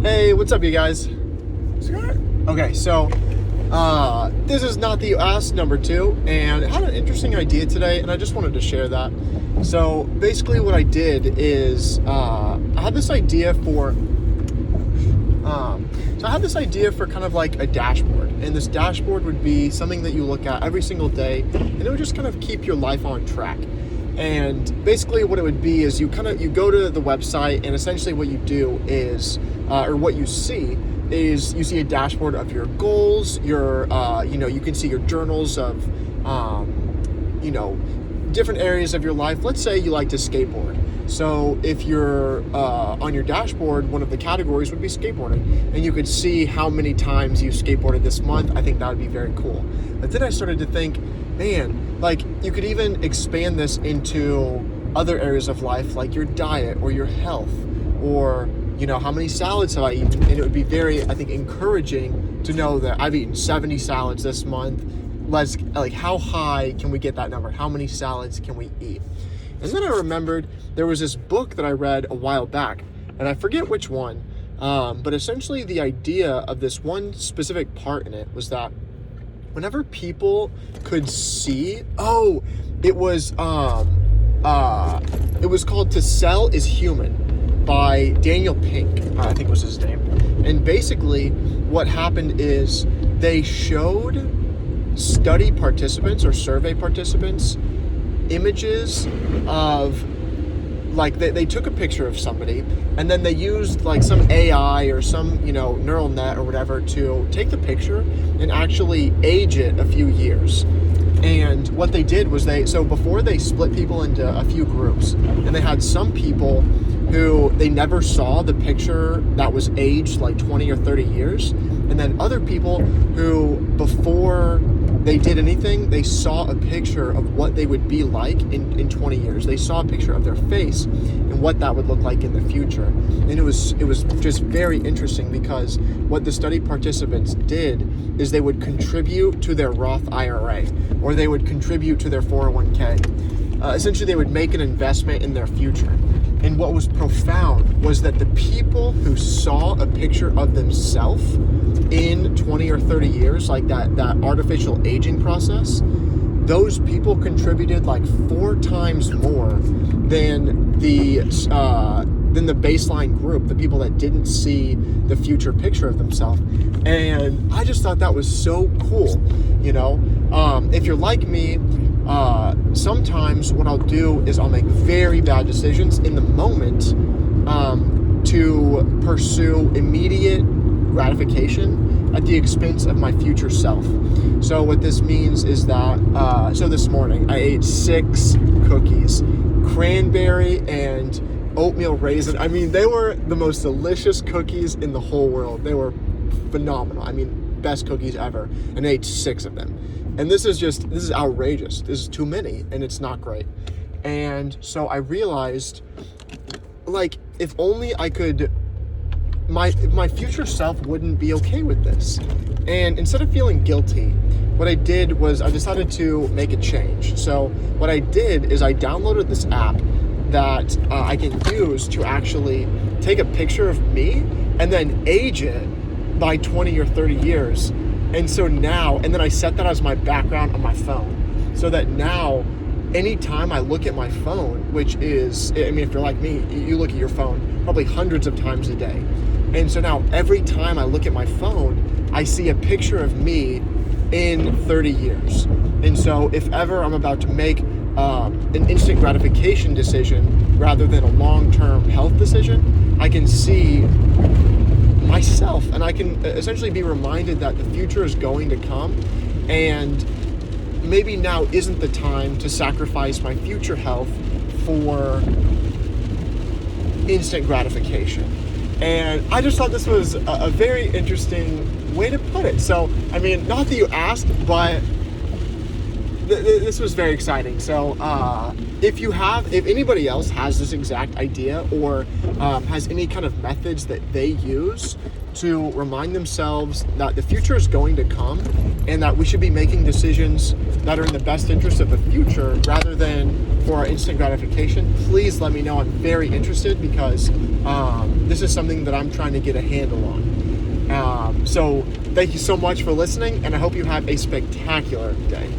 Hey, what's up, you guys? Scott? Okay, so this is Not That You Asked number 2, and I had an interesting idea today, and I just wanted to share that. So basically, what I did is I had this idea for kind of like a dashboard, and this dashboard would be something that you look at every single day, and it would just kind of keep your life on track. And basically what it would be is you go to the website, and essentially what you do is, or what you see is you see a dashboard of your goals, your, you can see your journals of, different areas of your life. Let's say you like to skateboard. So if you're on your dashboard, one of the categories would be skateboarding, and you could see how many times you skateboarded this month. I think that would be very cool. But then I started to think, man, like you could even expand this into other areas of life, like your diet or your health, or how many salads have I eaten? And it would be very, I think, encouraging to know that I've eaten 70 salads this month. How high can we get that number? How many salads can we eat? And then I remembered there was this book that I read a while back, and I forget which one, but essentially the idea of this one specific part in it was that whenever people could see, it was called To Sell is Human by Daniel Pink, I think was his name. And basically what happened is they showed study participants or survey participants images of, like, they took a picture of somebody, and then they used like some AI or some neural net or whatever to take the picture and actually age it a few years. And what they did was before they split people into a few groups, and they had some people who they never saw the picture that was aged like 20 or 30 years, and then other people who, before they did anything, they saw a picture of what they would be like in 20 years. They saw a picture of their face and what that would look like in the future. And it was just very interesting, because what the study participants did is they would contribute to their Roth IRA, or they would contribute to their 401k. Essentially, they would make an investment in their future. And what was profound was that the people who saw a picture of themselves in 20 or 30 years, like that artificial aging process, those people contributed like 4 times more than the baseline group, the people that didn't see the future picture of themselves. And I just thought that was so cool. If you're like me, sometimes what I'll do is I'll make very bad decisions in the moment to pursue immediate gratification at the expense of my future self. So what this means is that, so this morning I ate 6 cookies, cranberry and oatmeal raisin. I mean, they were the most delicious cookies in the whole world. They were phenomenal. I mean, best cookies ever. And I ate 6 of them. And this is outrageous. This is too many, and it's not great. And so I realized, like, if only I could, my future self wouldn't be okay with this. And instead of feeling guilty, what I did was I decided to make a change. So what I did is I downloaded this app that I can use to actually take a picture of me and then age it by 20 or 30 years. And so now, and then I set that as my background on my phone, so that now, anytime I look at my phone, which is, I mean, if you're like me, you look at your phone probably hundreds of times a day. And so now, every time I look at my phone, I see a picture of me in 30 years. And so if ever I'm about to make an instant gratification decision rather than a long-term health decision, I can see myself, and I can essentially be reminded that the future is going to come, and maybe now isn't the time to sacrifice my future health for instant gratification. And I just thought this was a very interesting way to put it. So, I mean, not that you asked, but this was very exciting. So if anybody else has this exact idea or has any kind of methods that they use to remind themselves that the future is going to come and that we should be making decisions that are in the best interest of the future rather than for our instant gratification, please let me know. I'm very interested because this is something that I'm trying to get a handle on. So thank you so much for listening, and I hope you have a spectacular day.